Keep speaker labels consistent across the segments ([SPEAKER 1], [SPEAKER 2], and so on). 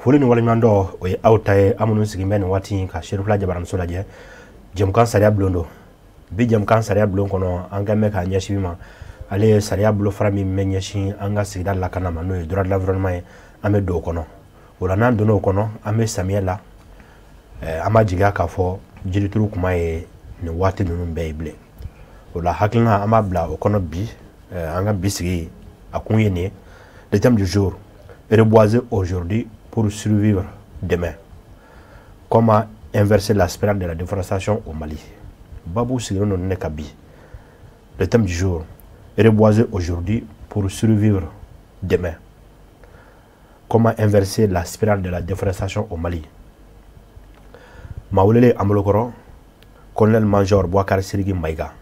[SPEAKER 1] foli ni walimando o ye awtaye amunu sigimbe ni wati ka shirufla jabaram solaje jemkan sariya blondo bi jemkan sariya blon kono anga me ka nyashibima ale sariya blo farami menyeshi anga sigida la kana mano e droit de l'environnement ame do kono wala nan dono kono ame samiela ama jiga ka fo jirituru kuma ye ni wati nunu beible wala hakina ama bla o kono bi anga bisigi akunye ne le thème du jour reboiser aujourd'hui pour survivre demain. Comment inverser la spirale de la déforestation au Mali. Babou Sirono Nekabi. Le thème du jour. Reboiser aujourd'hui pour survivre demain. Comment inverser la spirale de la déforestation au Mali. Maoulele Amolokoro, colonel-major Bouakar Sirigi Maïga,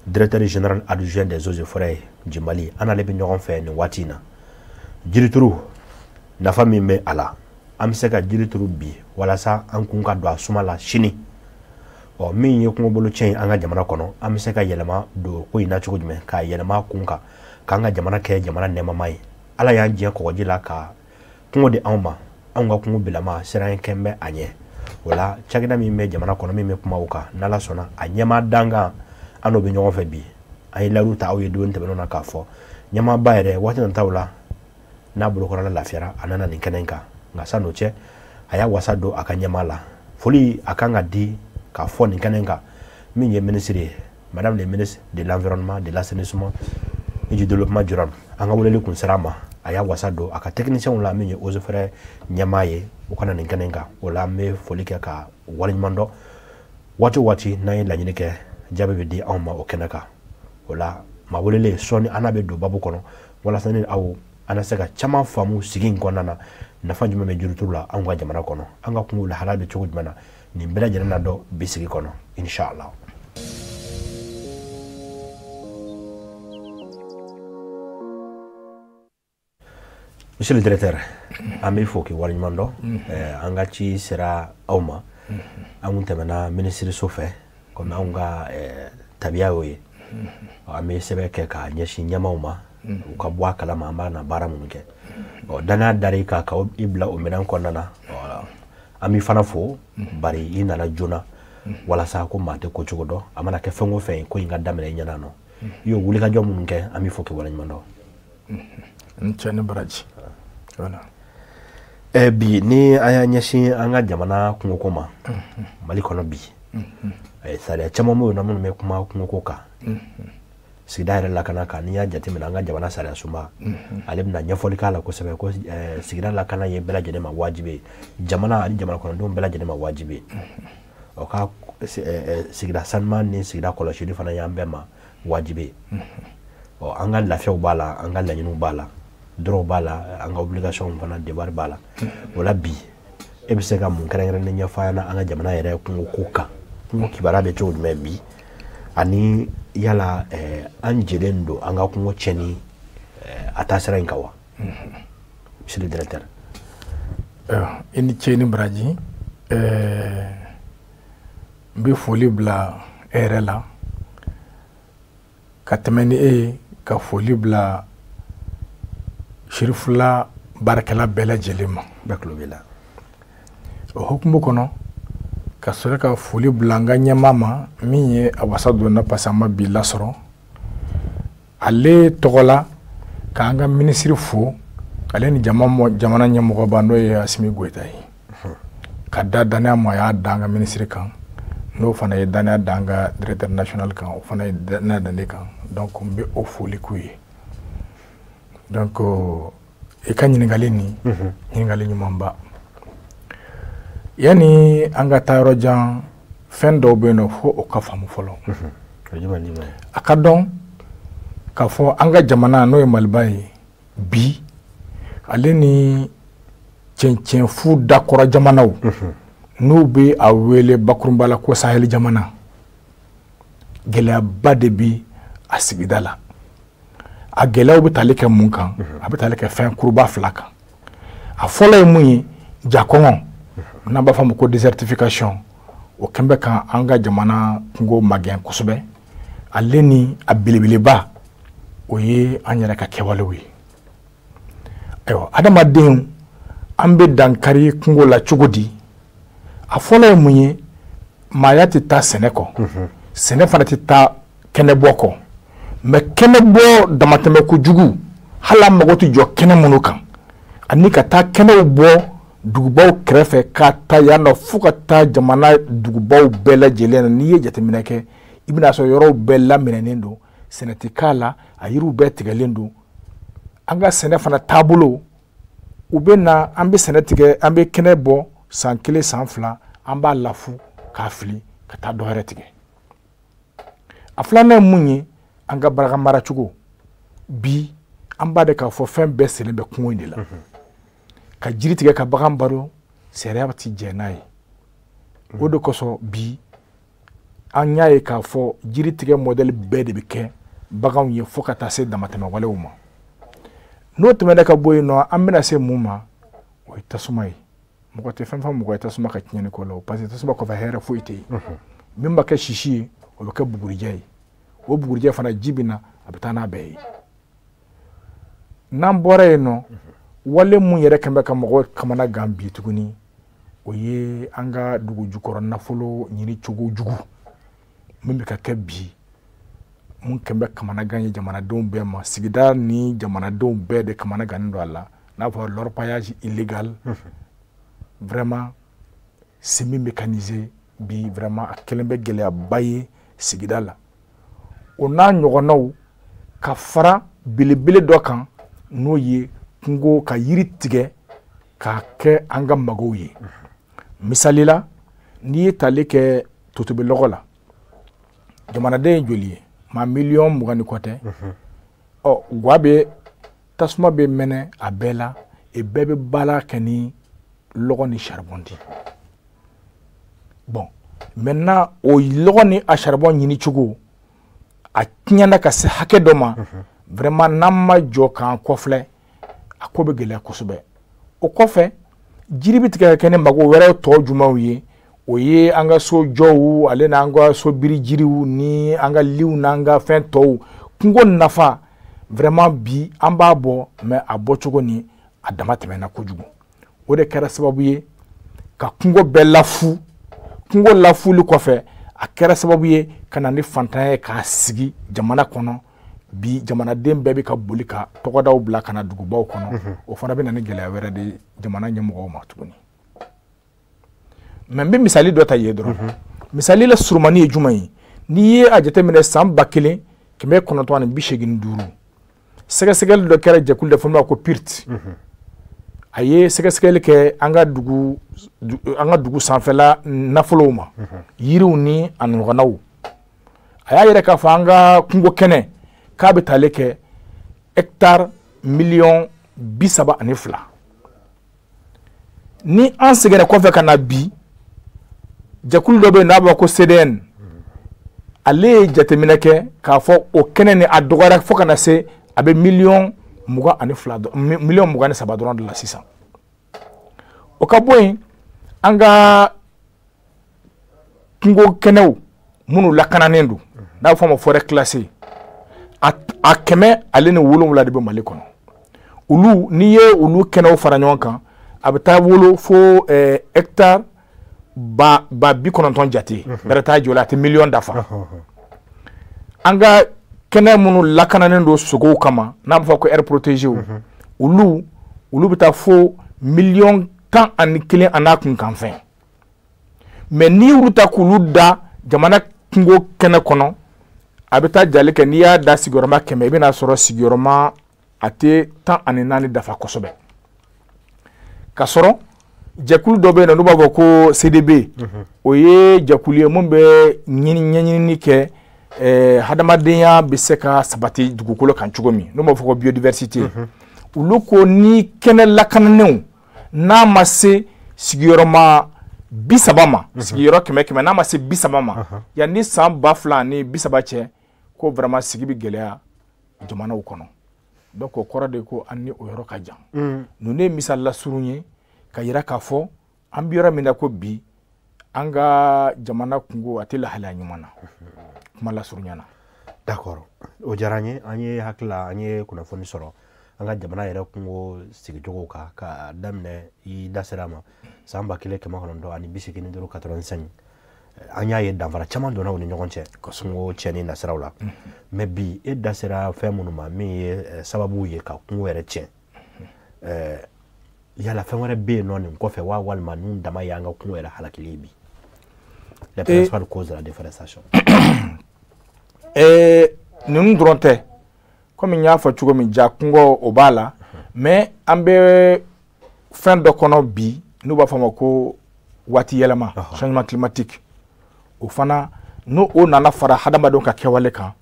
[SPEAKER 1] directeur général adjoint des eaux et forêts du Mali, Analebi Nyoron fait une watina. Jirituru. Nafa min be ala am se ka jirituru bi wala sa an kun ka do asuma la shini o min ye kungo bolo chen an ga jamana kono am se ka yelema do ko ina chugo jume ka yelema kunka ka nga jamana ke jamana nema mai ala ya nje ko jila ka kungo de anma an ga kungo bilama siran kembe anye wala chagida min be jamana kono min me kuma uka nala sona anyema danga ano be nyon fe bi ay la ruta o yedo nte benona ka fo nyama bayre wati nan tawla na bulu korala lafiara anana ninkenenka ngasa noche aya wasado akanyamala foli akanga di ka fo ninkenenka minye ministre madame le ministre de l'environnement de l'assainissement et du développement durable anga wolele kunsarama aya wasado aka technicien la minye ozofere nyamaye ukana ninkenenka wala me foli ka walimando wati na la nyinike jabe be di awma okenaka wala ma wolele soni anabe do babu kono wala sanin awu anasaka chama famu sigin konana nafa juma me juruturu la anga jamana kono anga kungu la halal be chogo jumana ni mbela jana do bisigi kono inshallah. Monsieur le directeur ami foki walimando anga ci sera awma amun temana ministre sofe kono anga tabia yoye ami sebe ke ka nyeshi nyamauma uka bwa kala mamba na bara munke o dana dari ka ibla o menan konana ami fana fo bari ina na jona wala sa ko mate ko chugodo amana ke fengo fe ko inga damele nyana no yo wuli ka jom munke ami fo ke wala nyando
[SPEAKER 2] nchane baraji wala
[SPEAKER 1] bi ni aya nyashi anga jamana kungo koma mali kono bi sare chamo mo na mun me kuma kungo koka sigida la kana ka niya jati mina nga jabana sare suma alim na nyafoli kala ko sebe ko sigida la kana ye bela jene ma wajibe jamana ali jamana ko ndum bela jene ma wajibe o ka sigida sanman ni sigida ko la shiri fana yambe ma wajibe o anga la fiu bala anga la nyinu bala dro bala anga obligation fana devoir bala wala bi e be se ka mun kare ne nyafa na anga jamana yere ko kuka ko kibara be to me bi ani yala anjelendo anga kungo cheni atasara inkawa monsieur le directeur
[SPEAKER 2] ini cheni braji mbi foli bla erela katemeni ka foli bla shirifula barakala bela jelima
[SPEAKER 1] baklo bela
[SPEAKER 2] hukumu kono ka sore ka foli blanga nyamama minye awasado na pasama bila soro ale togola ka anga ministre fo ale ni jamana nyamoko bando ya Assimi Goïta ka dana mo ya danga ministre kan no fana ye dana danga directeur national kan o fana ye dana dane kan donc mbe o foli kuyi donc e kan nyingali ni nyingali nyumamba yani anga tayro jan fen do beno fo o ka famu folo akadon ka fo anga jamana no e malbay bi aleni chen fu dakora jamana no be awele bakrumbala ko sahel jamana gela bade bi asigidala a gela obi talike munkan abi talike fen kurba flaka a fola e munyi jakongo na ba famu ko desertification o kembe kan anga jamana ngo magen kusube aleni abilibiliba o ye anyara ka kewalewi ayo adama den an bɛ dankari kungo la cogo di a fɔlɔ ye mun ye maaya tɛ taa sɛnɛ kɔ sɛnɛ fana tɛ taa kɛnɛbɔ kɔ mais kɛnɛbɔ damatɛmɛ kojugu hali an mago tɛ jɔ kɛnɛ minnu kan ani ka taa kɛnɛw bɔ dugubaw kɛrɛfɛ ka taa yan nɔ fo ka taa jamana dugubaw bɛɛ lajɛlen na n'i ye jateminɛ kɛ i bɛna sɔrɔ yɔrɔw bɛɛ laminɛnen don sɛnɛ tɛ k'a la a yiriw bɛɛ tigɛlen don an ka sɛnɛ fana taabolo u bɛ na an bɛ sɛnɛ tigɛ an bɛ kɛnɛ bɔ san 1 san 2 an b'a lafu k'a fili ka taa dɔ wɛrɛ tigɛ a filanan ye mun ye an ka baraka maracogo bi an b'a de k'a fɔ fɛn bɛɛ selen bɛ kungo in de la ka jiri tigɛ ka bagan baro sariya ti jɛ n'a ye o de kosɔn bi an y'a ye k'a fɔ jiri tigɛ modèle bɛɛ de bɛ kɛ baganw ye fo ka taa se damatɛmɛ walew ma n'o tɛmɛna ka bɔ yen nɔ an bɛna se mun ma o ye tasuma ye mɔgɔ tɛ fɛn fɛn mɔgɔ ye tasuma ka tiɲɛni ko la parce que tasuma kɔfɛ hɛrɛ foyi tɛ yen min bɛ kɛ sisi ye o bɛ kɛ bugurijɛ ye o bugurijɛ fana ji bɛ na a bɛ taa n'a bɛɛ ye n'an bɔra yen nɔ wale mun yɛrɛ kɛn bɛ ka mɔgɔw kamana gan bi tuguni o ye an ka dugu jukɔrɔ nafolo ɲini cogo jugu min bɛ ka kɛ bi mun kɛn bɛ kamana gan ye jamanadenw bɛɛ ma sigida ni jamanadenw bɛɛ de kamana gannen don a la n'a fɔra l'orpaillage illégal vraiment semi mécanisé bi vraiment a kɛlen bɛ gɛlɛyaba ye sigida la o n'a ɲɔgɔnnaw ka fara belebele dɔ kan n'o ye kungo ka yiri tigɛ k'a kɛ an ka magaw ye misali la n'i ye tali kɛ totobilɔgɔ la jamanaden ye joli ye maa 20 kɔ tɛ guwa bɛ tasuma bɛ mɛnɛ a bɛɛ la e bɛɛ bɛ baara kɛ ni lɔgɔ ni charbon di bon maintenant o lɔgɔ ni a charbon ɲini cogo a tiɲɛna ka se hakɛ dɔ ma vraiment n'an ma jɔ k'an kɔfilɛ a ko bɛ gɛlɛya kosɛbɛ o kɔfɛ jiri bɛ tigɛ ka kɛ ni mago wɛrɛ tɔ jumanw ye o ye an ka so jɔw ale n'an ka so biri jiriw ni an ka liw n'an ka fɛn tɔw kungo nafa vraiment bi an b'a bɔ mais a bɔcogo ni a dama tɛmɛna kojugu o de kɛra sababu ye ka kungo bɛɛ lafu kungo lafuli kɔfɛ a kɛra sababu ye ka na ni fantanya ye k'a sigi jamana kɔnɔ bi jamanaden bɛɛ bɛ ka boli ka tɔgɔdaw bila ka na dugubaw kɔnɔ o fana bɛ na ni gɛlɛya wɛrɛ de jamana ɲɛmɔgɔw ma tuguni mais n bɛ misali dɔ ta ye dɔrɔn misali la surumani ye jumɛn ye n'i ye a jateminɛ san 1985 sɛgɛsɛgɛli dɔ kɛra jɛkulu dɔ fɔ ma ko PIRT a ye sɛgɛsɛgɛli kɛ an ka dugu sanfɛla nafolow ma yiriw ni a ɲɔgɔnnaw a y'a yɛrɛ k'a fɔ an ka kungo kɛnɛ k'a bɛ tali kɛ hectare 32,000,000 ni an seginna kɔfɛ ka na bi jɛkulu dɔ bɛ yen n'a b'a ko CDN ale ye jateminɛ kɛ k'a fɔ o kɛnɛ ni a dɔgɔyara fo ka na se a bɛ 22,3 dɔrɔn de la sisan o ka bɔ yen an ka kungo kɛnɛw minnu lakananen don n'a bɛ fɔ a ma forêt classée a 107 de bɛ Mali kɔnɔ olu n'i ye olu kɛnɛw fara ɲɔgɔn kan a bɛ taa wolo fo hectare 90 jate bɛrɛ t'a jɔ la a tɛ 1,000,000 dafa an ka kɛnɛ minnu lakananen don sogow kama n'a bɛ fɔ ko aire protégée olu bɛ taa fo 1,11,000,000 a n'a kunkanfɛn mais n'i y'olu ta k'olu da jamana kungo kɛnɛ kɔnɔ a bɛ taa jali kɛ n'i y'a da sigiyɔrɔma 100 i bɛna sɔrɔ sigiyɔrɔma a tɛ 14 dafa kosɛbɛ ka sɔrɔ jɛkulu dɔ bɛ yen n'u b'a fɔ ko CDB o ye jɛkulu ye mun bɛ ɲɛɲinini kɛ hadamadenya bɛ se ka sabati dugukolo kan cogo min n'u b'a fɔ ko biodiversité olu ko ni kɛnɛ lakananenw n'a ma se sigiyɔrɔma 30 ma sigiyɔrɔ 100 n'a ma se 30 ma yanni san 2000 ni 30 cɛ ko vraiment sigi bɛ gɛlɛya jamanaw kɔnɔ donc o kɔrɔ de ko an ni o yɔrɔ ka jan ninnu ye misali la surun ye ka yira k'a fɔ an bɛ yɔrɔ min na ko bi an ka jamana kungo a tɛ lahalaya ɲuman na kuma lasurunya na
[SPEAKER 1] d'accord o diyara an ye an ye hakili la an ye kunnafoni sɔrɔ an ka jamana yɛrɛ kungo sigicogo kan ka daminɛ I da sera ma san 1985 an y'a ye danfara caman donna u ni ɲɔgɔn cɛ kungo cɛni nasiraw la mais bi e da sera fɛn minnu ma min ye sababu ye ka kungo yɛrɛ tiɲɛ yala fɛn wɛrɛ bɛ yen nɔ nin kɔfɛ wa walima ninnu dama y'an ka kungo yɛrɛ halakili bi les principales causes de la déforestation
[SPEAKER 2] ninnu dɔrɔn tɛ comme n y'a fɔ cogo min ja kungo o b'a la mais an bɛ fɛn dɔ kɔnɔ bi n'u b'a fɔ ma ko waati yɛlɛma changement climatique o fana n'o o nana fara hadamadenw ka kɛwale kan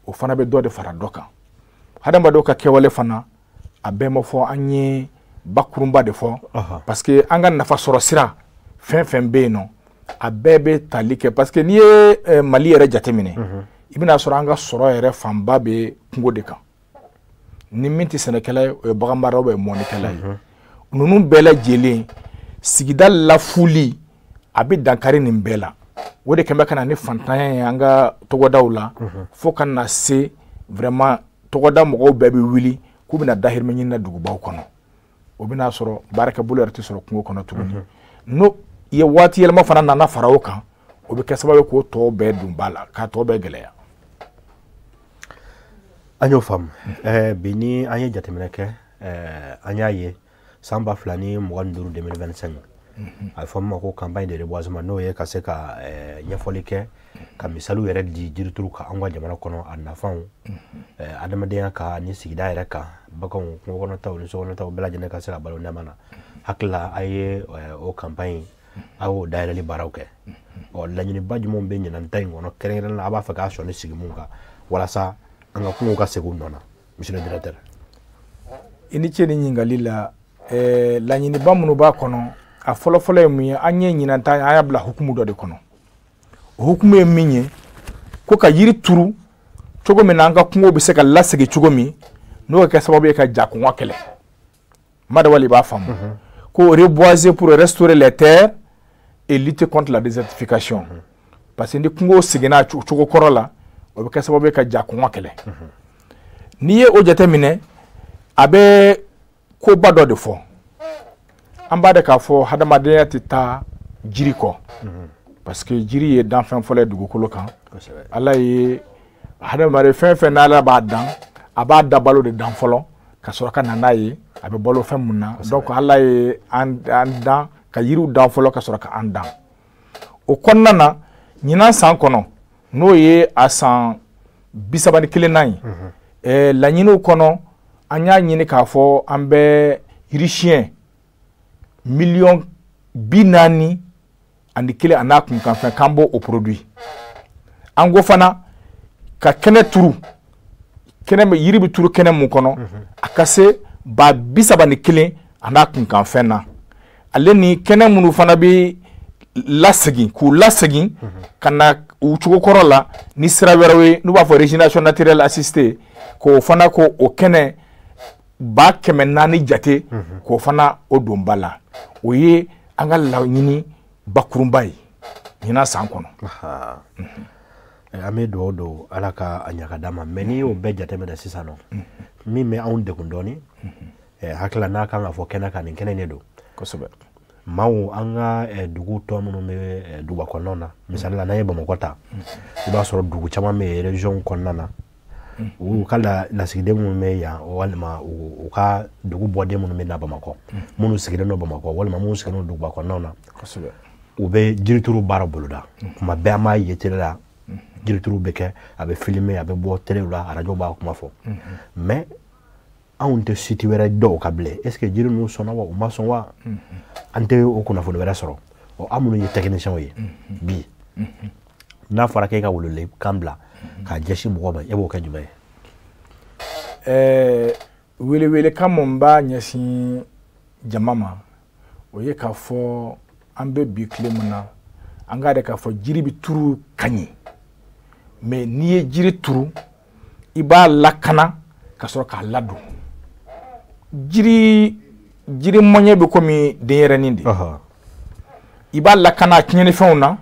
[SPEAKER 2] o fana bɛ dɔ de fara dɔ kan hadamadenw ka kɛwale fana a bɛɛ ma fɔ an ye bakurunba de fɔ parce que an ka nafa sɔrɔ sira fɛn fɛn bɛ yen nɔ a bɛɛ bɛ tali kɛ parce que n'i ye Mali yɛrɛ jateminɛ I bɛna sɔrɔ an ka sɔrɔ yɛrɛ fanba bɛ kungo de kan ni min tɛ sɛnɛkɛla ye o ye baganmara ou mɔnikɛla ye ninnu bɛɛ lajɛlen sigida lafuli a bɛ dankari nin bɛɛ la o de kɛmɛ ka na ni fantanya ye an ka tɔgɔdaw la fo ka na se vraiment tɔgɔda mɔgɔw bɛɛ bɛ wuli k'u bɛna dahirimɛ ɲini na dugubaw kɔnɔ o bɛna sɔrɔ baarakɛbolo yɛrɛ tɛ sɔrɔ kungo kɔnɔ tuguni n'o ye waati yɛlɛma fana nana fara o kan o bɛ kɛ sababu ye k'o tɔ bɛɛ dun ba la k'a tɔ bɛɛ gɛlɛya
[SPEAKER 1] an y'o faamu bi ni an ye jateminɛ kɛ an y'a ye san 2025 2025 a fɔ ma ko campagne de reboisement n'o ye ka se ka ɲɛfɔli kɛ ka misaliw yɛrɛ di jirituru kan an ka jamana kɔnɔ a nafanw adamadenya kan ni sigida yɛrɛ kan baganw kungo kɔnɔtaw ni sokɔnɔtaw bɛɛ lajɛlen ka se ka balo nɛma na hakilila a ye o campagne a y'o dayɛlɛli baaraw kɛ laɲiniba jumɛnw bɛ ɲinanta in kɔnɔ kɛrɛnkɛrɛnnen la a b'a fɛ k'a sɔnni sigi mun kan walasa an ka kungo ka segin u nɔ na monsieur le directeur
[SPEAKER 2] I ni ce ni ɲininkali la laɲiniba minnu b'a kɔnɔ a fɔlɔfɔlɔ ye mun ye an ye ɲinanta an y'a bila hukumu dɔ de kɔnɔ o hukumu ye min ye ko ka yiri turu cogo min na an ka kungo bɛ se ka lasegin cogo min n'o kɛ sababu ye ka jakɔngɔ kɛlɛ madawali b'a faamu ko reboiser pour restaurer les terres et lutter contre la désertification parce que ni kungo seginna cogo kɔrɔ la o bɛ kɛ sababu ye ka jakɔngɔ kɛlɛ n'i ye o jateminɛ a bɛ koba dɔ de fɔ an b'a de k'a fɔ hadamadenya tɛ taa jiri kɔ parce que jiri ye danfɛn fɔlɔ ye dugukolo kan ala ye hadamaden fɛn fɛn n'ala b'a dan a b'a da balo de dan fɔlɔ ka sɔrɔ ka na n'a ye a bɛ balo fɛn mun na donc ala ye an dan ka yiriw dan fɔlɔ ka sɔrɔ ka an dan o kɔnɔna na ɲinan san kɔnɔ n'o ye a san 31 ye laɲiniw kɔnɔ an y'a ɲini k'a fɔ an bɛ yirisiyɛn miliyɔn 40 ani kelen a n'a kunkanfɛn k'an b'o o produit an ko fana ka kɛnɛ turu yiri bɛ turu kɛnɛ mun kɔnɔ a ka se 31 a n'a kunkanfɛn na ale ni kɛnɛ minnu fana bɛ lasegin k'u lasegin ka na u cogo kɔrɔ la ni sira wɛrɛw ye n'u b'a fɔ régénération naturelle assistée k'o fana ko o kɛnɛ 400 jate k'o fana o don ba la o ye an ka laɲini bakurunba ye ɲinan san kɔnɔ
[SPEAKER 1] an bɛ dugawu don ala ka a ɲaga d'an ma mais n'i y'o bɛɛ jateminɛ sisan nɔ min bɛ anw degun dɔɔni hakilila n'a kan ka fɔ kɛnɛ kan nin kɛnɛ de don
[SPEAKER 2] kosɛbɛ
[SPEAKER 1] maaw an ka dugu tɔ minnu bɛ duguba kɔnɔnaw na misali la n'an ye bamakɔ ta i b'a sɔrɔ dugu caman bɛ yen région kɔnɔna na u ka lasigiden minnu bɛ yan walima u ka dugu bɔden minnu bɛ na bamakɔ minnu sigilen don bamakɔ walima minnu sigilen don duguba kɔnɔnaw na u bɛ jirituru baara boloda kuma bɛɛ an b'a ye télé la jirituru bɛ kɛ a bɛ filmer a bɛ bɔ télé la radio b'a kuma fɔ mais anw tɛ site wɛrɛ dɔw ka bilen est ce que jiri ninnu sɔnna wa u ma sɔn wa an tɛ o kunnafoni wɛrɛ sɔrɔ an minnu ye techniciens ye bi n'a fɔra k'e ka welewele kan bila k'a ɲɛsin mɔgɔ ma e b'o kɛ jumɛn
[SPEAKER 2] ye welewele kan mun b'a ɲɛsin jama ma o ye k'a fɔ an bɛ bi tile min na an k'a de k'a fɔ jiri bɛ turu ka ɲɛ mais n'i ye jiri turu i b'a lakana ka sɔrɔ k'a ladon jiri mɔɲɛ bɛ komi denyɛrɛnin de i b'a lakana a tiɲɛnifɛnw na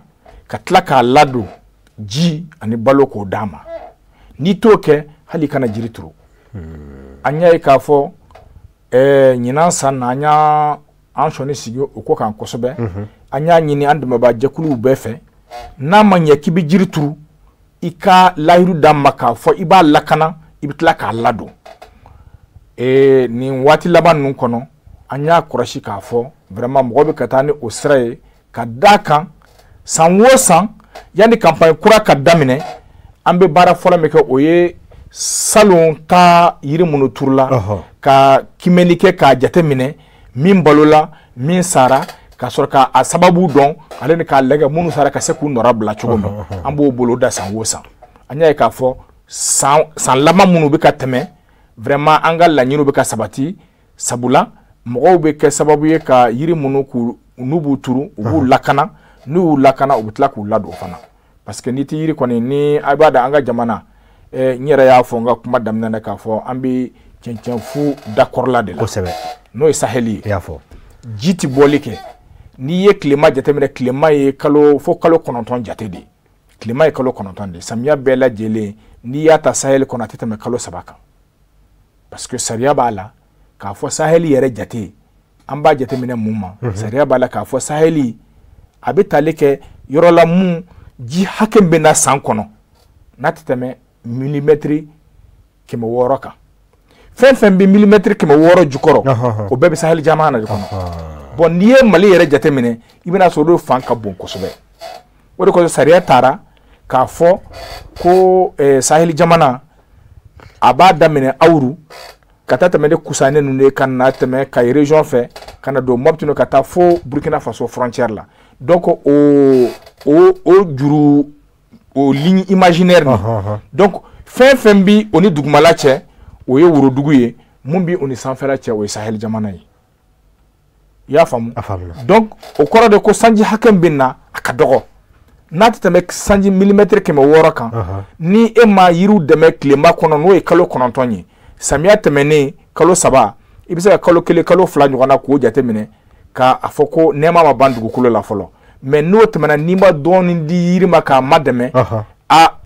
[SPEAKER 2] ka tila k'a ladon ji ani balo k'o d'a ma n'i t'o kɛ hali kana jiri turu an y'a ye k'a fɔ ɲinan san na an y'a an sɔnni sigi o ko kan kosɛbɛ an y'a ɲini an dɛmɛbaa jɛkuluw bɛɛ fɛ n'a ma ɲɛ k'i bɛ jiri turu i ka layiru d'a ma k'a fɔ i b'a lakana i bɛ tila k'a ladon nin waati laban ninnu kɔnɔ an y'a kɔlɔsi k'a fɔ vraiment mɔgɔ bɛ ka taa ni o sira ye ka d'a kan san o san yanni campagne kura ka daminɛ an bɛ baara fɔlɔ min kɛ o ye salon ta yiri minnu turula ka kimɛni kɛ k'a jateminɛ min balola min sara ka sɔrɔ k'a sababu dɔn ale ni k'a lajɛ minnu sara ka se k'u nɔra bila cogo min an b'o bolo da san o san an y'a ye k'a fɔ san laban minnu bɛ ka tɛmɛ vraiment an ka laɲiniw bɛ ka sabati sabula mɔgɔw bɛ kɛ sababu ye ka yiri minnu n'u b'u turu u b'u lakana n'u y'u lakana u bɛ tila k'u ladon fana parce que n'i tɛ yiri kɔni ni a b'a dɔn an ka jamana n yɛrɛ y'a fɔ n ka kuma daminɛ na k'a fɔ an bɛ cɛncɛn fu dakɔrɔla de la kosɛbɛ n'o ye saheli ye i y'a fɔ ji tɛ bɔli kɛ n'i ye tilema jateminɛ tilema ye fo kalo 9 jate de tilema ye kalo 9 de samiya bɛɛ lajɛlen n'i y'a ta saheli kɔnɔ a tɛ tɛmɛ kalo 3 kan parce que sariya b'a la k'a fɔ saheli yɛrɛ jate an b'a jateminɛ mun ma sariya b'a la k'a fɔ saheli a bɛ tali kɛ yɔrɔ la mun ji hakɛ bɛ na san kɔnɔ n'a tɛ tɛmɛ milimɛtiri 600 kan fɛn fɛn bɛ milimɛtiri 600 jukɔrɔ o bɛɛ bɛ saheli jamana de kɔnɔ bon n'i ye mali yɛrɛ jateminɛ i bɛna sɔrɔ o fan ka bon kosɛbɛ o de kosɔn sariya taara k'a fɔ ko saheli jamana a b'a daminɛ awuru ka taa tɛmɛ ni kusanen ninnu ye ka na tɛmɛ Kayi région fɛ ka na don Mopti ka taa fo Burkina Faso frontière la donc o juru o ligne imaginaire ni donc fɛn fɛn bi o ni dugumala cɛ o ye worodugu ye mun bi o ni sanfɛla cɛ o ye sahel jamana ye i y'a faamu donc o kɔrɔ de ko sanji hakɛ bɛ na a ka dɔgɔ n'a tɛ tɛmɛ sanji milimɛtiri 600 kan ni e ma yiriw dɛmɛ tilema kɔnɔ n'o ye kalo 9 ye samiya tɛmɛnen kalo 3 i bɛ se ka kalo 1 kalo 2 ɲɔgɔnna k'o jateminɛ k'a fɔ ko nɛɛma ma ban dugukolo la fɔlɔ mais n'o tɛmɛna n'i ma dɔɔni di yiri ma k'a ma dɛmɛ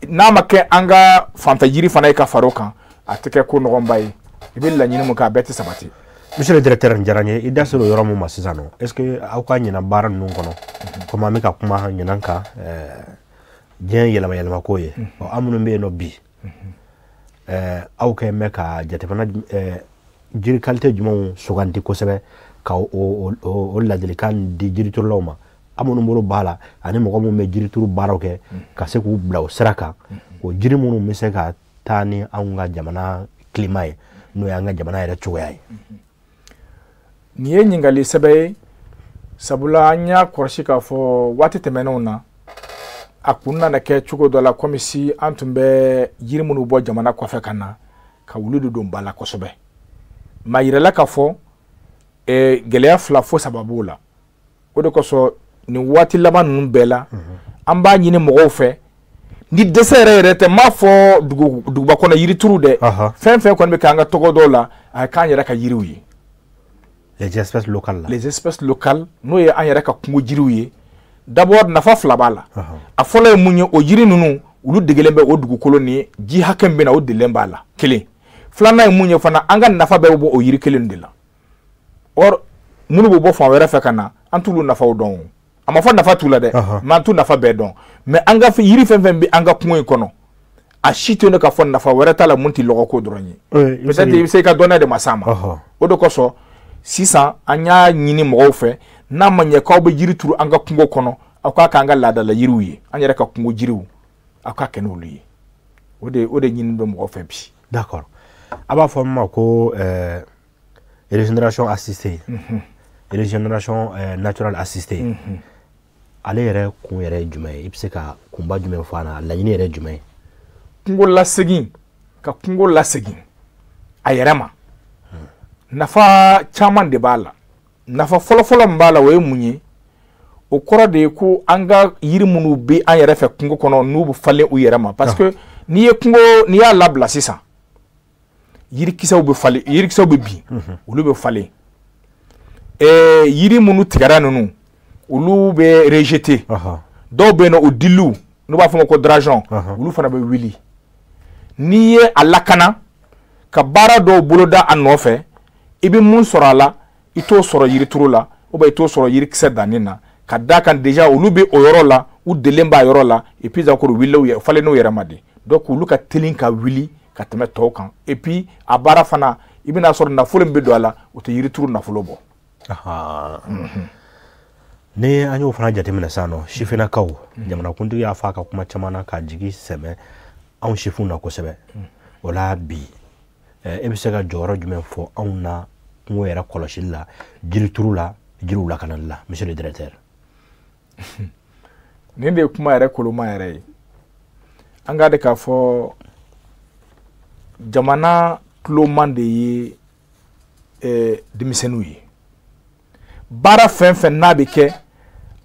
[SPEAKER 2] n'a ma kɛ an ka fanfɛ yiri fana ye ka far'o kan a tɛ kɛ ko nɔgɔnba ye i bɛ laɲini mun kɛ a bɛɛ tɛ sabati.
[SPEAKER 1] Monsieur le directeur Ndiaranye i da sera yɔrɔ mun ma sisan nɔ est ce que aw ka ɲina baara ninnu kɔnɔ comme an bɛ ka kuma ɲinan kan diɲɛ yɛlɛma yɛlɛma ko ye an minnu bɛ yen nɔ bi aw kɛ mɛ ka jatefana jiri qualité jumɛnw suganti kosɛbɛ ka o ladilikan di jiriturulaw ma an minnu bolo b'a la ani mɔgɔ minnu bɛ jirituru baaraw kɛ ka se k'u bila o sira kan o jiri minnu bɛ se ka taa ni anw ka jamana climat ye n'o y'an ka jamana yɛrɛ cogoya ye.
[SPEAKER 2] Nin ye ɲininkali sɛbɛ ye sabula an y'a kɔlɔsi k'a fɔ waati tɛmɛnenw na a kun nana kɛ cogo dɔ la komi si an tun bɛ yiri minnu bɔ jamana kɔfɛ ka na ka wuli de don ba la kosɛbɛ maa yirala k'a fɔ gɛlɛya 2 fo 3 b'o la o de kosɔn nin waati laban ninnu bɛɛ la an b'a ɲini mɔgɔw fɛ ni dɛsɛ yɛrɛ tɛ m'a fɔ duguba kɔnɔ yirituru dɛ fɛn fɛn kɔni bɛ k'an ka tɔgɔ dɔw la a k'an yɛrɛ ka yiriw ye.
[SPEAKER 1] Les espèces locales.
[SPEAKER 2] Les espèces locales n'o ye an yɛrɛ ka kungo jiriw ye d'abord nafa 2 b'a la a fɔlɔ ye mun ye o yiri ninnu olu degelen bɛ o dugukolo ni ji hakɛ min bɛ na o delen b'a la 1 2nan ye mun ye fana an ka nafa bɛɛ bɛ bɔ o yiri 1 de la or minnu bɛ bɔ fan wɛrɛ fɛ ka na an t'olu nafaw dɔn a ma fɔ nafa t'u la dɛ mais an t'u nafa bɛɛ dɔn mais an ka yiri fɛn fɛn bɛ an ka kungo in kɔnɔ a si tɛ ne ka fɔ nafa wɛrɛ t'a la mun tɛ lɔgɔko dɔrɔn ye peut-être i bɛ se i ka dɔnniya de ma s'a ma o de kosɔn sisan an y'a ɲini mɔgɔw fɛ n'a ma ɲɛ k'aw bɛ yiri turu an ka kungo kɔnɔ aw k'a k'an ka laadala yiriw ye an yɛrɛ ka kungo jiriw aw k'a kɛ n'olu ye o de ɲini bɛ mɔgɔw fɛ bi.
[SPEAKER 1] D'accord a b'a fɔ min ma ko régénération assistée régénération naturelle assistée ale yɛrɛ kun yɛrɛ ye jumɛn ye i bɛ se ka kunba jumɛn fɔ an na a laɲini yɛrɛ jumɛn ye.
[SPEAKER 2] kungo lasegin ka kungo lasegin a yɛrɛ ma nafa caman de b'a la nafa fɔlɔfɔlɔ min b'a la o ye mun ye o kɔrɔ de ye ko an ka yiri minnu bɛ an yɛrɛ fɛ kungo kɔnɔ n'u bɛ falen u yɛrɛ ma parce que n'i y'a labila sisan yirikisɛw bɛ falen yirikisɛw bɛ bin olu bɛ falen yiri minnu tigɛra ninnu olu bɛ rejeter dɔw bɛ yen nɔ o diliw n'u b'a fɔ ma ko dragon olu fana bɛ wuli n'i ye a lakana ka baara dɔw boloda a nɔfɛ i bɛ mun sɔrɔ a la i t'o sɔrɔ yirituru la ou bien i t'o sɔrɔ yirikisɛ danni na ka d'a kan déjà olu bɛ o yɔrɔ la u delen b'a yɔrɔ la et puis encore wuli u falen n'u yɛrɛ ma de donc olu ka teli ka wuli ka tɛmɛ tɔw kan et puis a baara fana i bɛna sɔrɔ nafolo min bɛ don a la o tɛ yirituru nafolo bɔ.
[SPEAKER 1] ni an y'o fana jateminɛ sisan nɔ sifinnakaw jamanakuntigi y'a fɔ a ka kuma caman na ka jigi sɛmɛ anw sifinw na kosɛbɛ o la bi e bɛ se ka jɔyɔrɔ jumɛn fɔ anw na kungo yɛrɛ kɔlɔsili la jirituru la jiriw lakanali la monsieur le directeur.
[SPEAKER 2] nin de ye kuma yɛrɛ koloma yɛrɛ ye an k'a de k'a fɔ jamana tuloman de ye denmisɛnninw ye baara fɛn fɛn n'a bɛ kɛ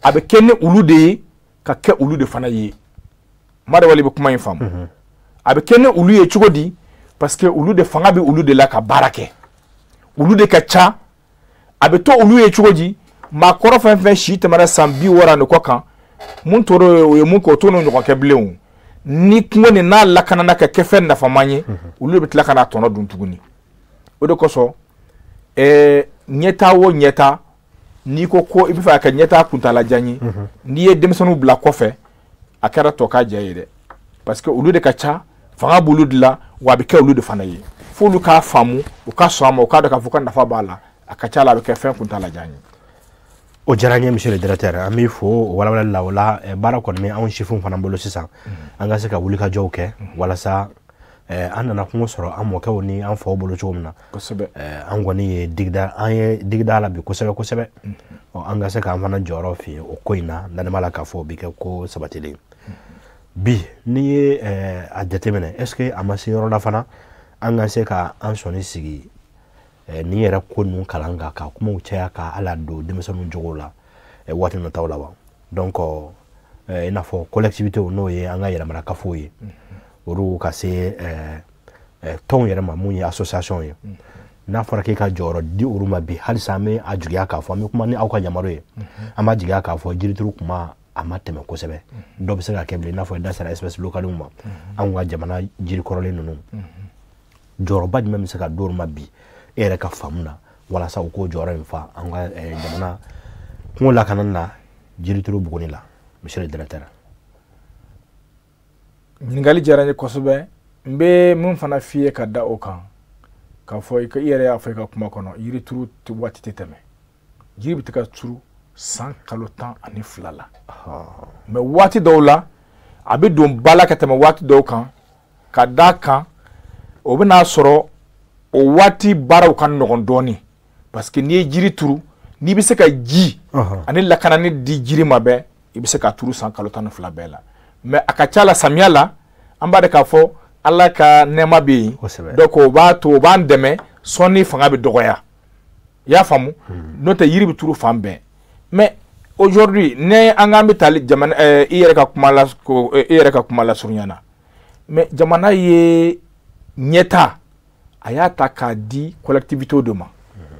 [SPEAKER 2] a bɛ kɛ ni olu de ye ka kɛ olu de fana ye madawali bɛ kuma in faamu a bɛ kɛ ni olu ye cogo di parce que olu de fanga bɛ olu de la ka baara kɛ olu de ka ca a bɛ to olu ye cogo di maakɔrɔ fɛn fɛn si tɛmɛna san 60 ni kɔ kan mun tora o ye mun kɛ o t'o n'o ɲɔgɔn kɛ bilen o ni kungo nin n'a lakanana ka kɛ fɛn nafaman ye olu de bɛ tila ka n'a tɔnɔ dun tuguni o de kosɔn ɲɛtaa o ɲɛtaa n'i ko ko i bɛ fɛ ka ɲɛtaa kuntalajan ye n'i ye denmisɛnninw bila kɔfɛ a kɛra tɔ k'a jɛ ye dɛ parce que olu de ka ca fanga b'olu de la wa a bɛ kɛ olu de fana ye f'olu k'a faamu u ka sɔn a ma u k'a dɔn k'a fɔ ko nafa b'a la a ka ca la a bɛ kɛ fɛn kuntalajan ye.
[SPEAKER 1] o diyara n ye monsieur le directeur an b'i fo o walawalali la o la baara kɔni bɛ anw sifinw fana bolo sisan an ka se ka wulikajɔw kɛ walasa an nana kungo sɔrɔ an mɔkɛw ni an faw bolo cogo min na
[SPEAKER 2] kosɛbɛ
[SPEAKER 1] an kɔni ye digida la bi kosɛbɛ kosɛbɛ an ka se k'an fana jɔyɔrɔ fi o ko in na n'ale ma la k'a fɔ o bɛ kɛ ko sabatilen bi n'i ye a jateminɛ est ce que a ma se yɔrɔ la fana an ka se ka an sɔnni sigi ni yɛrɛ ko ninnu kalan kan ka kumaw caya ka ala don denmisɛnninw jogo la waati nataw la wa donc i n'a fɔ collectivité n'o ye an ka yɛrɛmarakafo ye olu ka se tɔnw yɛrɛ ma mun ye association ye n'a fɔra k'e ka jɔyɔrɔ di olu ma bi halisa an bɛ a jigiya k'a fɔ an bɛ kuma ni aw ka yamaruw ye an b'a jigiya k'a fɔ jirituru kuma a ma tɛmɛ kosɛbɛ dɔ bɛ se ka kɛ bilen i n'a fɔ i da sera espèce locale ma anw ka jamana jiri kɔrɔlen ninnu jɔyɔrɔba jumɛn bɛ se ka d'olu ma bi e yɛrɛ ka faamu na walasa u k'o jɔyɔrɔ in fa an ka jamana kungo lakanani na jirituru buguni la monsieur le directeur.
[SPEAKER 2] ɲininkali diyara n ye kosɛbɛ n bɛ mun fana f'i ye ka da o kan k'a fɔ i yɛrɛ y'a fɔ i ka kuma kɔnɔ yirituru waati tɛ tɛmɛ jiri bɛ tɛ ka turu san kalo 12 la mais waati dɔw la a bɛ don ba la ka tɛmɛ waati dɔw kan ka d'a kan o bɛ n'a sɔrɔ o waati baaraw ka nɔgɔn dɔɔnin parce que n'i ye jiri turu n'i bɛ se ka ji ani lakanani di jiri ma bɛɛ i bɛ se ka turu san kalo 12 bɛɛ la mais a ka ca la samiya la an b'a de k'a fɔ ala ka nɛɛma bɛ yen donc o b'a to o b'an dɛmɛ sɔnni fanga bɛ dɔgɔya i y'a faamu n'o tɛ yiri bɛ turu fan bɛɛ mais aujourd'hui ne an k'an bɛ taali jamana i yɛrɛ ka kuma la surunya na mais jamana ye ɲɛta a y'a ta k'a di collectivité de ma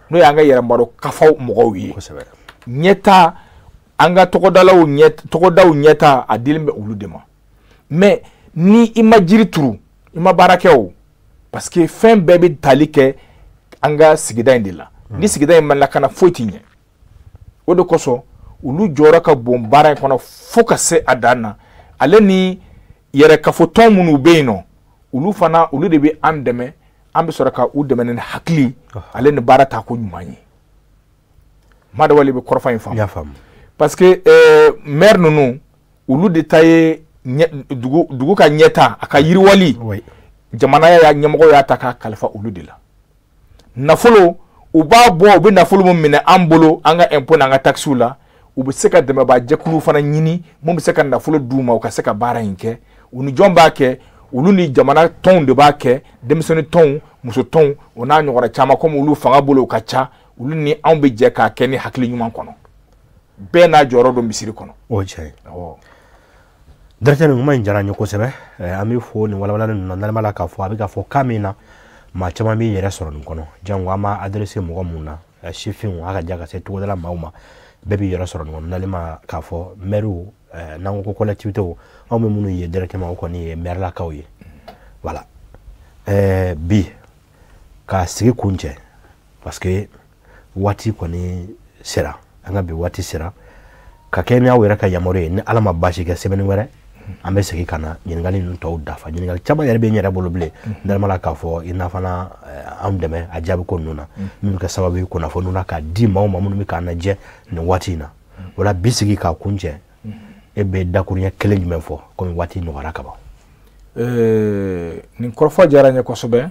[SPEAKER 2] n'o y'an ka yɛrɛmaro kafaw mɔgɔw ye ɲɛta an ka tɔgɔdaw ɲɛta a dilen bɛ olu de ma mais ni i ma jiri turu i ma baara kɛ o parce que fɛn bɛɛ bɛ tali kɛ an ka sigida in de la ni sigida in ma lakana foyi tɛ ɲɛ o de kosɔn olu jɔyɔrɔ ka bon baara in kɔnɔ fo ka se a dan na ale ni yɛrɛkafotɔn minnu bɛ yen nɔ olu fana olu de bɛ an dɛmɛ an bɛ sɔrɔ ka u dɛmɛ ni hakili ale ni baara ta ko ɲuman ye madawali bɛ kɔrɔfɔ in faamu parce que maire ninnu olu de ta ye dugu ka ɲɛta a ka yiriwali jamana y'a ɲɛmɔgɔ y'a ta k'a kalifa olu de la nafolo u b'a bɔ u bɛ nafolo min minɛ an bolo an ka impôt n'an ka taxes la u bɛ se ka dɛmɛbaa jɛkulu fana ɲini mun bɛ se ka nafolo d'u ma u ka se ka baara in kɛ u ni jɔn b'a kɛ olu ni jamana tɔnw de b'a kɛ denmisɛnnin tɔnw muso tɔnw o n'a ɲɔgɔnna caman komi olu fanga bolo u ka ca olu ni anw bɛ jɛ k'a kɛ ni hakili ɲuman kɔnɔ bɛɛ n'a jɔyɔrɔ don misiri kɔnɔ.
[SPEAKER 1] o ye tiɲɛ ye directeur nin kuma in diyara n ye kosɛbɛ an bɛ fo nin walawalali ninnu na n'ale la k'a fɔ a bɛ ka fɔ kan min na maa caman b'i yɛrɛ sɔrɔ nin kɔnɔ jango an ma adressé mɔgɔ mun na sifinw a ka diya ka se togodala maaw ma bɛɛ b'i yɛrɛ sɔrɔ nin kɔnɔ n'ale ma k'a fɔ maires n'an ko collectivité anw bɛ minnu ye directement o kɔni ye maire lakaw ye voilà bi k'a sigi kun cɛ parce que wati koni sera anga bi wati sera ka kenya wera ka yamore ni alama bashi ga sebeni were ambe segi kana nyingali nun taw dafa nyingali chaba yare be nyara bolo ble ndal mala ka fo ina fana am deme ajabu ko nuna min ka sababu ko na fo nuna ka di maw mamun mi kana je ni wati na wala bisigi ka kunje e be dakunya kelen jumen fo ko wati no waraka ba
[SPEAKER 2] ni korfo jaranya ko sobe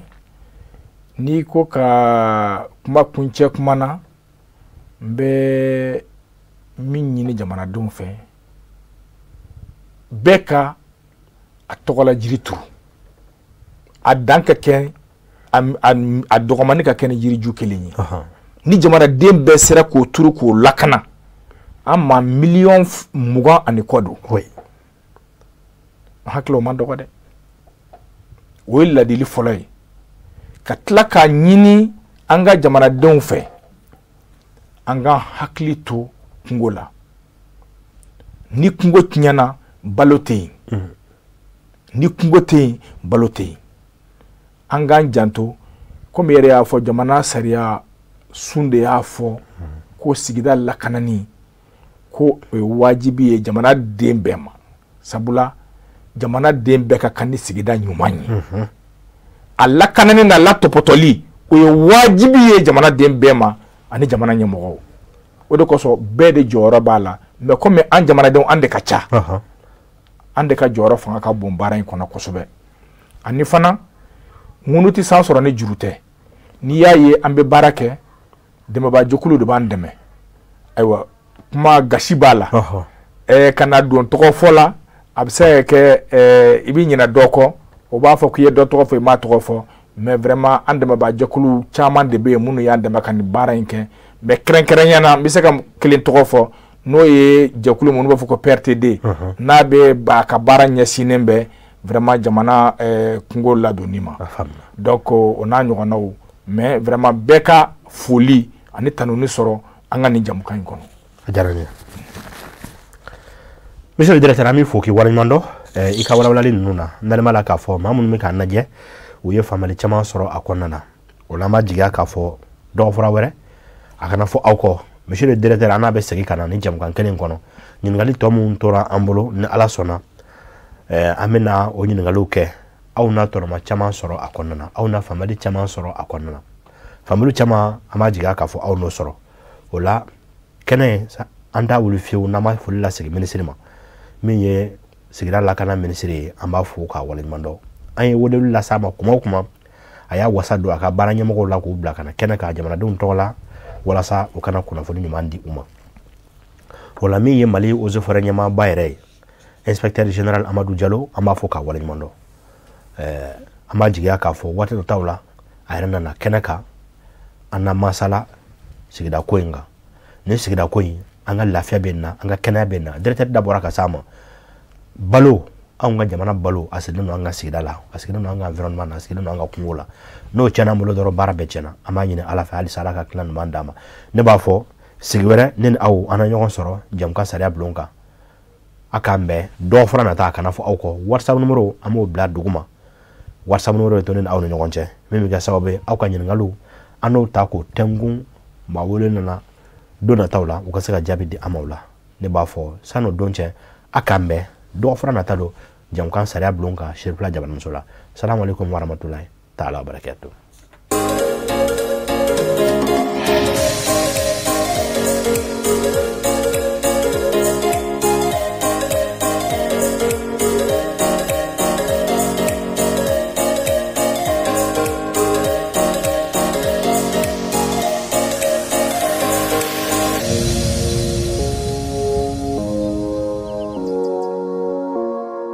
[SPEAKER 2] ni ko ka kuma kunche kuma na be min nyini jamana dum fe beka atokola jiritu adanka ken a dogomani ka ken jiri ju kelinyi ni jamana dem be sera ko turu ko lakana amma million mugan ani kodu
[SPEAKER 1] oui
[SPEAKER 2] haklo man dogo de willa dili folay ka tlaka nyini anga jamana dem fe anga hakli to kungola ni kungo tinyana balote ni kungote balote anga janto comme yere ya fo jamana sariya sunde ya fo ko sigida lakanani ko wajibi e jamana dembema sabula jamana dembe ka kandi sigida nyumanyi alla kanani na latopotoli o wajibi e jamana dembema ani jamana nyemogo o de ko so bede joro bala me comme an jamana de ande ka cha ande ka joro fanga ka bombara in kona kosobe ani fana ngunuti sansoro ne jurute ni yaye ambe barake dema ba jokulu de bandeme aywa kuma gashi bala kana don toko fola abse ke ibi nyina doko o ba fo kuye do toko fo ma toko fo mais vraiment andema ba jokulu chaman de be munu ya andema kan bara inke be krenkeren yana bi se kam kelin toko fo no ye jokulu munu ba fo ko PRTD na be ba ka bara nya sinembe vraiment jamana kungo la donima donc on a nyona mais vraiment beka folie ani tanuni soro anga ni jamu kan kono
[SPEAKER 1] jarani monsieur le directeur ami foki warimando ika wala nuna ndalmala ka fo mamun mi kan naje uye famali chama soro akonnana wala ma jiga ka fo do fura were akana fo awko monsieur le directeur ana be segi kana ni jamu kan kelen kono nyingali to mun tora ambolo ni ala sona amena o nyingali ke aw na to ma chama soro akonnana aw na famali chama soro akonnana famali chama ama jiga ka fo aw no soro wala kene anda wulu fiu na ma fulila sigi ministre ma min ye sigira la kana ministre amba fu ka wala mando ay wodelu la sama kuma aya wasa do aka baranya mo la ko bla kana kene ka jamana dum tola wala sa o kana kuna fodi nyumandi uma wala min ye mali o zofara nyama bayre inspecteur général Amadou Diallo amba fu ka wala mando amba jiga ka fo wata tawla ayana na kene ka anna masala sigida koinga ne sigida koyi anga lafiya benna anga kena benna directeur d'abord ka sama balo anga jamana balo asidino anga sigida la asidino anga environnement asidino anga kungola no chana mulo doro barabe chana amanyine ala fa ali salaka clan mandama ne ba fo sigwere nen aw ana nyon soro jamka saria blonka akambe do frana ta kana fo awko whatsapp numero amo bla duguma whatsapp numero to nen aw no nyon memi ga sababe awka nyin ngalu ano ta ko tengun ma wole nana dona tawla u ka se ka jabi di amawla ne ba fo sano donche akambe do frana talo jamkan saria blonka shirpla jaban musola assalamu alaikum warahmatullahi ta'ala wabarakatuh